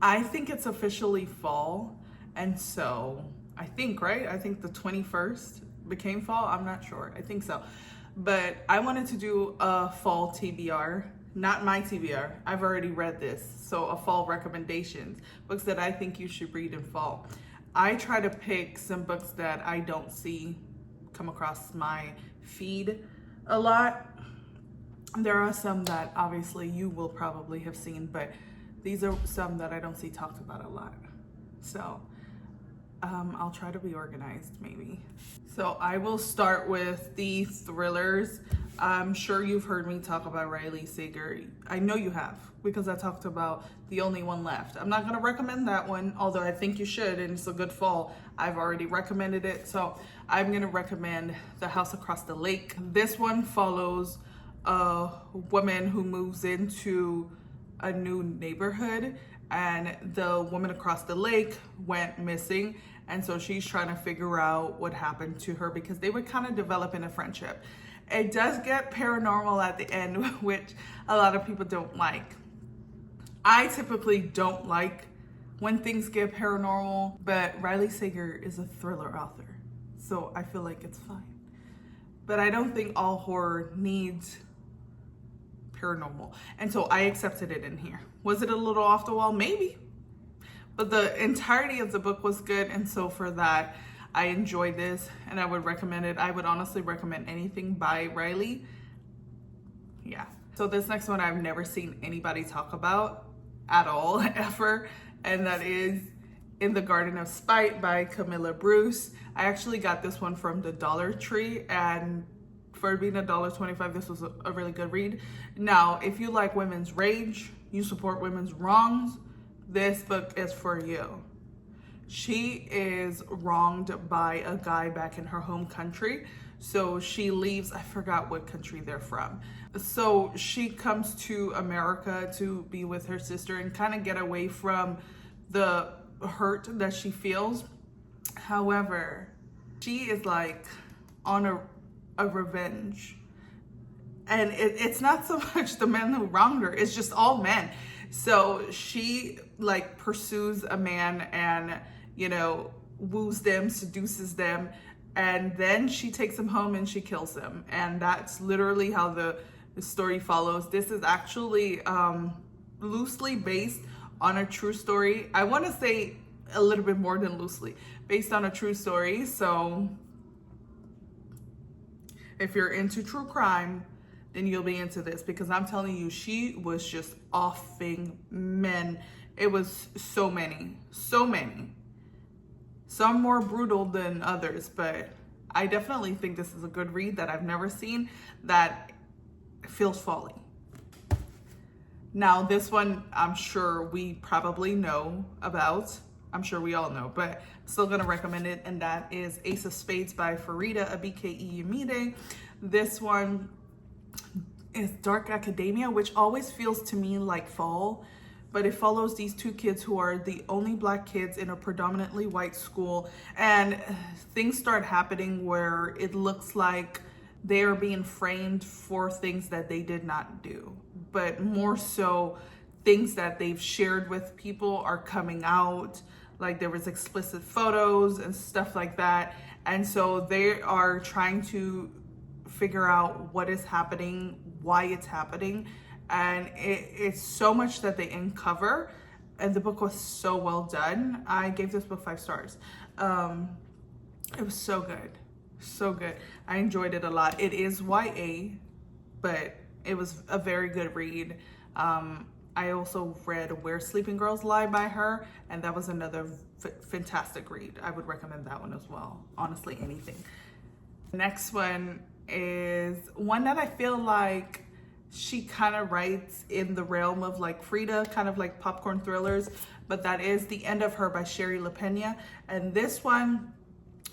I think it's officially fall, and so I think, right? I think the 21st became fall. I'm not sure. I think so. But I wanted to do a fall TBR, not my TBR. I've already read this. So a fall recommendations, books that I think you should read in fall. I try to pick some books that I don't see come across my feed a lot. There are some that obviously you will probably have seen, but these are some that I don't see talked about a lot. So I'll try to be organized maybe. So I will start with the thrillers. I'm sure you've heard me talk about Riley Sager. I know you have, because I talked about The Only One Left. I'm not gonna recommend that one, although I think you should, and it's a good fall. I've already recommended it. So I'm gonna recommend The House Across the Lake. This one follows a woman who moves into a new neighborhood, and the woman across the lake went missing, and so she's trying to figure out what happened to her because they were kind of developing a friendship. It does get paranormal at the end, which a lot of people don't like. I typically don't like when things get paranormal, but Riley Sager is a thriller author, so I feel like it's fine. But I don't think all horror needs paranormal, and so I accepted it in here. Was it a little off the wall? Maybe, but the entirety of the book was good, and so for that I enjoyed this and I would recommend it. I would honestly recommend anything by Riley. Yeah. So this next one I've never seen anybody talk about at all ever, and that is In the Garden of Spite by Camilla Bruce. I actually got this one from the Dollar Tree, and for being $1.25, this was a really good read. Now, if you like women's rage, you support women's wrongs, this book is for you. She is wronged by a guy back in her home country. So she leaves, I forgot what country they're from. So she comes to America to be with her sister and kind of get away from the hurt that she feels. However, she is like on a revenge. And it's not so much the men who wronged her, it's just all men. So she like pursues a man and, you know, woos them, seduces them, and then she takes him home and she kills him. And that's literally how the story follows. This is actually loosely based on a true story. I want to say a little bit more than loosely, based on a true story. So if you're into true crime, then you'll be into this, because I'm telling you, she was just offing men. It was so many. Some more brutal than others, but I definitely think this is a good read that I've never seen that feels folly. Now, this one I'm sure we probably know about. I'm sure we all know, but I'm still gonna recommend it, and that is Ace of Spades by Farida Abike Yemide. This one is dark academia, which always feels to me like fall, but it follows these two kids who are the only Black kids in a predominantly white school, and things start happening where it looks like they are being framed for things that they did not do, but more so things that they've shared with people are coming out. Like there was explicit photos and stuff like that, and so they are trying to figure out what is happening, why it's happening, and it's so much that they uncover, and the book was so well done. I gave this book 5 stars. It was so good. I enjoyed it a lot. It is YA, but it was a very good read. I also read Where Sleeping Girls Lie by her, and that was another fantastic read. I would recommend that one as well. Honestly, anything. The next one is one that I feel like she kind of writes in the realm of like Frida, kind of like popcorn thrillers, but that is The End of Her by Sherry LaPena. And this one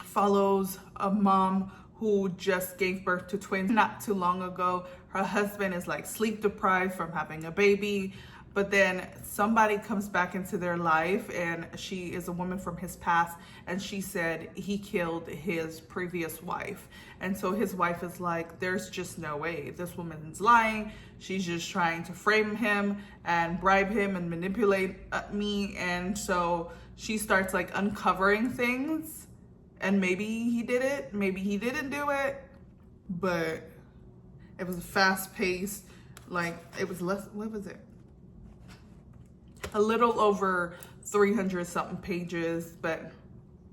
follows a mom who just gave birth to twins not too long ago. Her husband is like sleep deprived from having a baby, but then somebody comes back into their life, and she is a woman from his past, and she said he killed his previous wife. And so his wife is like, there's just no way. This woman's lying. She's just trying to frame him and bribe him and manipulate me. And so she starts like uncovering things, and maybe he did it, maybe he didn't do it, but it was fast paced. Like, it was less, what was it? A little over 300 something pages, but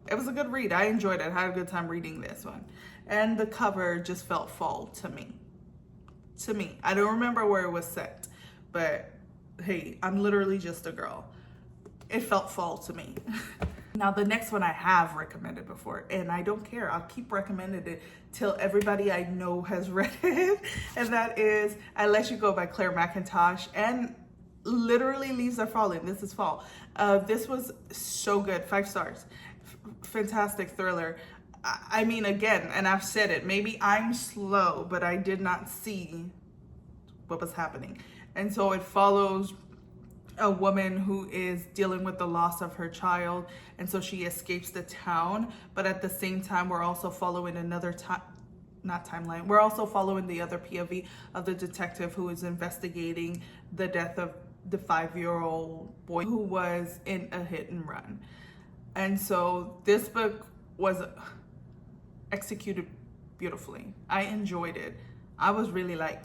it was a good read. I enjoyed it. I had a good time reading this one. And the cover just felt fall to me. I don't remember where it was set, but hey, I'm literally just a girl. It felt fall to me. Now, the next one I have recommended before, and I don't care. I'll keep recommending it till everybody I know has read it. And that is I Let You Go by Claire McIntosh. And literally leaves are falling. This is fall. This was so good. 5 stars. Fantastic thriller. I mean, again, and I've said it, maybe I'm slow, but I did not see what was happening. And so it follows a woman who is dealing with the loss of her child, and so she escapes the town. But at the same time, we're also following another timeline. We're also following the other POV of the detective who is investigating the death of the 5-year-old boy who was in a hit and run. And so this book was executed beautifully. I enjoyed it. I was really like,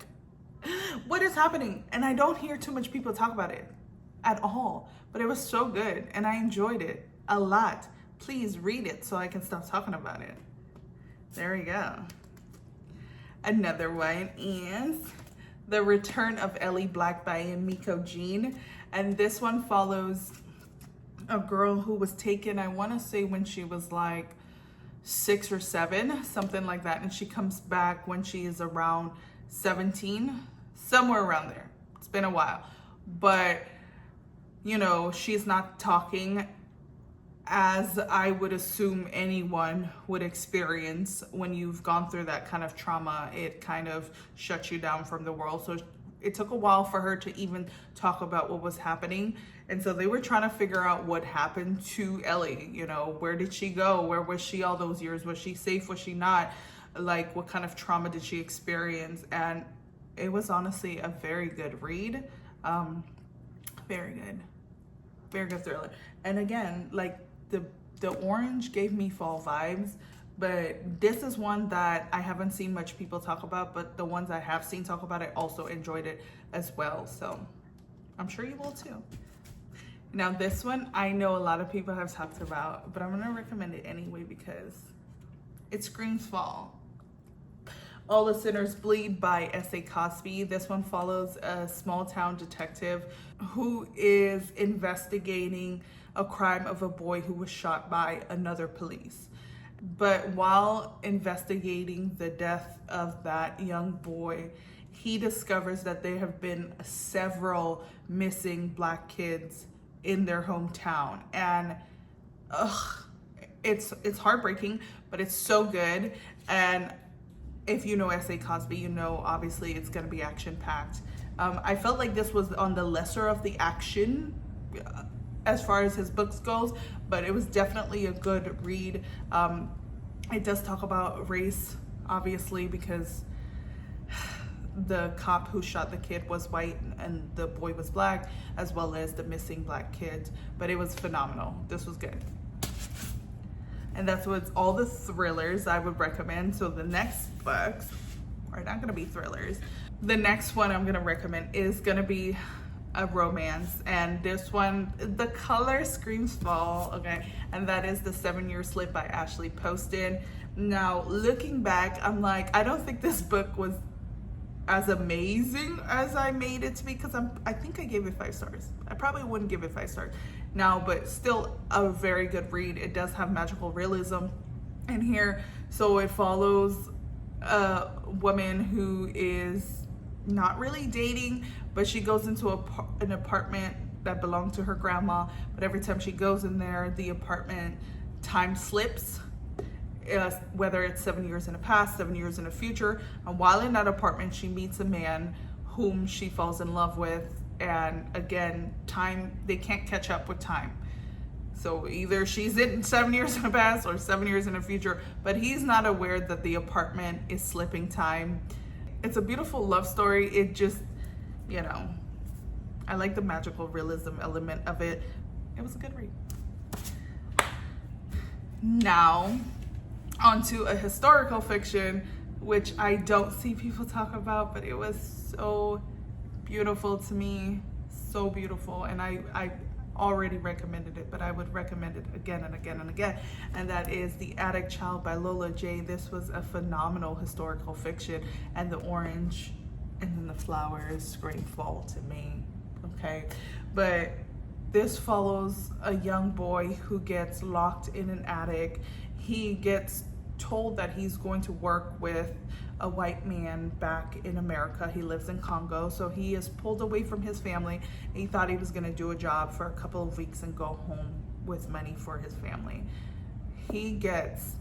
what is happening? And I don't hear too much people talk about it at all, but it was so good and I enjoyed it a lot. Please read it so I can stop talking about it. There we go. Another one is The Return of Ellie Black by Miko Jean. And this one follows a girl who was taken, I want to say when she was like 6 or 7, something like that. And she comes back when she is around 17, somewhere around there. It's been a while. But, you know, she's not talking as I would assume anyone would experience when you've gone through that kind of trauma. It kind of shuts you down from the world. So it took a while for her to even talk about what was happening. And so they were trying to figure out what happened to Ellie. You know, where did she go? Where was she all those years? Was she safe? Was she not? Like, what kind of trauma did she experience? And it was honestly a very good read. Very good thriller. And again, like the orange gave me fall vibes, but this is one that I haven't seen much people talk about, but the ones I have seen talk about it also enjoyed it as well. So I'm sure you will too. Now this one, I know a lot of people have talked about, but I'm gonna recommend it anyway because it screams fall. All the Sinners Bleed by S.A. Cosby. This one follows a small town detective who is investigating a crime of a boy who was shot by another police. But while investigating the death of that young boy, he discovers that there have been several missing Black kids in their hometown. And it's heartbreaking, but it's so good. And if you know S.A. Cosby, you know obviously it's going to be action-packed. I felt like this was on the lesser of the action as far as his books goes, but it was definitely a good read. It does talk about race, obviously, because the cop who shot the kid was white and the boy was Black, as well as the missing Black kids. But it was phenomenal. This was good. And that's what's all the thrillers I would recommend. So the next books are not gonna be thrillers. The next one I'm gonna recommend is gonna be a romance. And this one, the color screams fall, okay? And that is The 7-Year Slip by Ashley Poston. Now, looking back, I'm like, I don't think this book was as amazing as I made it to be, because I think I gave it 5 stars. I probably wouldn't give it 5 stars now, but still a very good read. It does have magical realism in here. So it follows a woman who is not really dating, but she goes into an apartment that belonged to her grandma. But every time she goes in there, the apartment time slips, whether it's 7 years in the past, 7 years in the future. And while in that apartment, she meets a man whom she falls in love with And again, time, they can't catch up with time. So either she's in 7 years in the past or 7 years in the future, but he's not aware that the apartment is slipping time. It's a beautiful love story. It just, you know, I like the magical realism element of it. It was a good read. Now, onto a historical fiction, which I don't see people talk about, but it was so beautiful to me, so beautiful. And I already recommended it, but I would recommend it again and again and again. And that is The Attic Child by Lola J. This was a phenomenal historical fiction, and the orange and then the flowers scream fall to me, okay? But this follows a young boy who gets locked in an attic. He gets told that he's going to work with a white man back in America. He lives in Congo, so he is pulled away from his family. He thought he was gonna do a job for a couple of weeks and go home with money for his family. He gets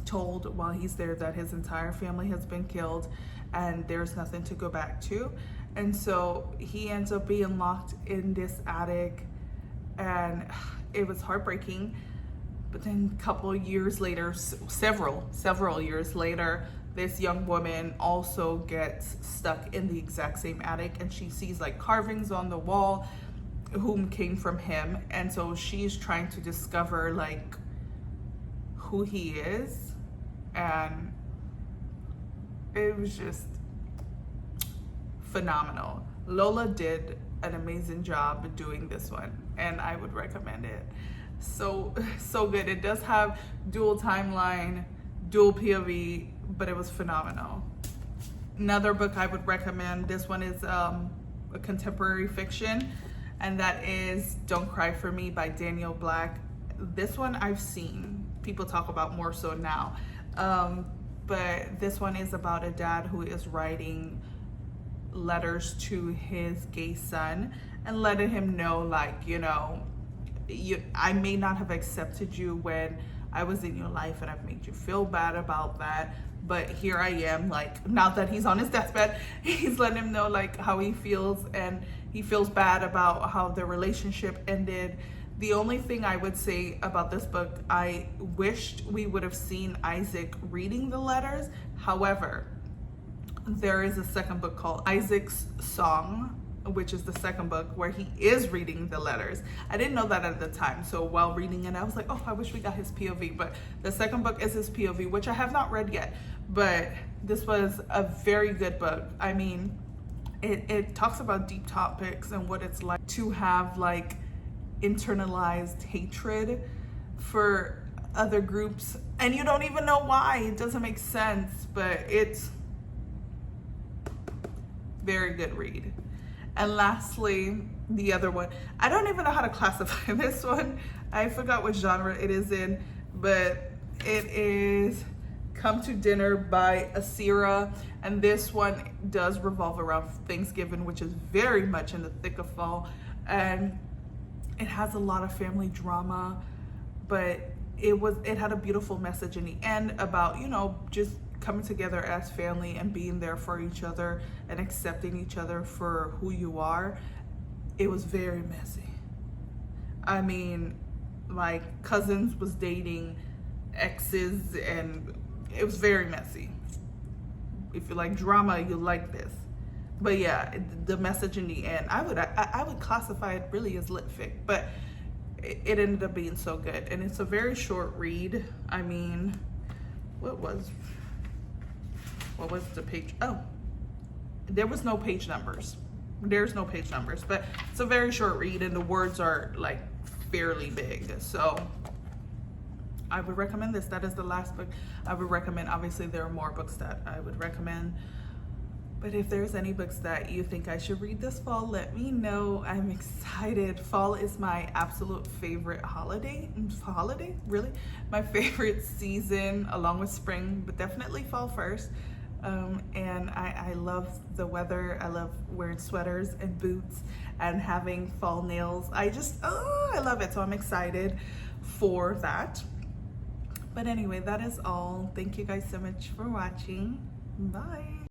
told while he's there that his entire family has been killed and there's nothing to go back to. And so he ends up being locked in this attic, and it was heartbreaking. But then a couple of years later, several years later, this young woman also gets stuck in the exact same attic, and she sees like carvings on the wall whom came from him. And so she's trying to discover like who he is, and it was just phenomenal. Lola did an amazing job doing this one, and I would recommend it. So good. It does have dual timeline, dual POV, but it was phenomenal. Another book I would recommend, this one is a contemporary fiction, and that is Don't Cry for Me by Daniel Black. This one I've seen people talk about more so now, but this one is about a dad who is writing letters to his gay son and letting him know, like, you know, I may not have accepted you when I was in your life, and I've made you feel bad about that, but here I am, like, now that he's on his deathbed, he's letting him know like how he feels, and he feels bad about how the relationship ended. The only thing I would say about this book, I wished we would have seen Isaac reading the letters. However, there is a second book called Isaac's Song, which is the second book, where he is reading the letters. I didn't know that at the time, so while reading it, I was like, oh, I wish we got his POV. But the second book is his POV, which I have not read yet, but this was a very good book. I mean, it talks about deep topics and what it's like to have like internalized hatred for other groups, and you don't even know why. It doesn't make sense, but it's very good read. And lastly, the other one, I don't even know how to classify this one. I forgot what genre it is in, but it is Come to Dinner by Asira. And this one does revolve around Thanksgiving, which is very much in the thick of fall. And it has a lot of family drama, but it had a beautiful message in the end about, you know, just coming together as family and being there for each other and accepting each other for who you are. It was very messy. I mean, like, cousins was dating exes, and it was very messy. If you like drama, you like this. But yeah, the message in the end, I would classify it really as lit fic, but it ended up being so good. And it's a very short read. I mean, what was the page? Oh, there was no page numbers. There's no page numbers, but it's a very short read, and the words are like fairly big. So I would recommend this. That is the last book I would recommend. Obviously, there are more books that I would recommend, but if there's any books that you think I should read this fall, let me know. I'm excited. Fall is my absolute favorite holiday. Really? My favorite season, along with spring, but definitely fall first. And I love the weather. I love wearing sweaters and boots and having fall nails. I love it. So I'm excited for that. But anyway, that is all. Thank you guys so much for watching. Bye.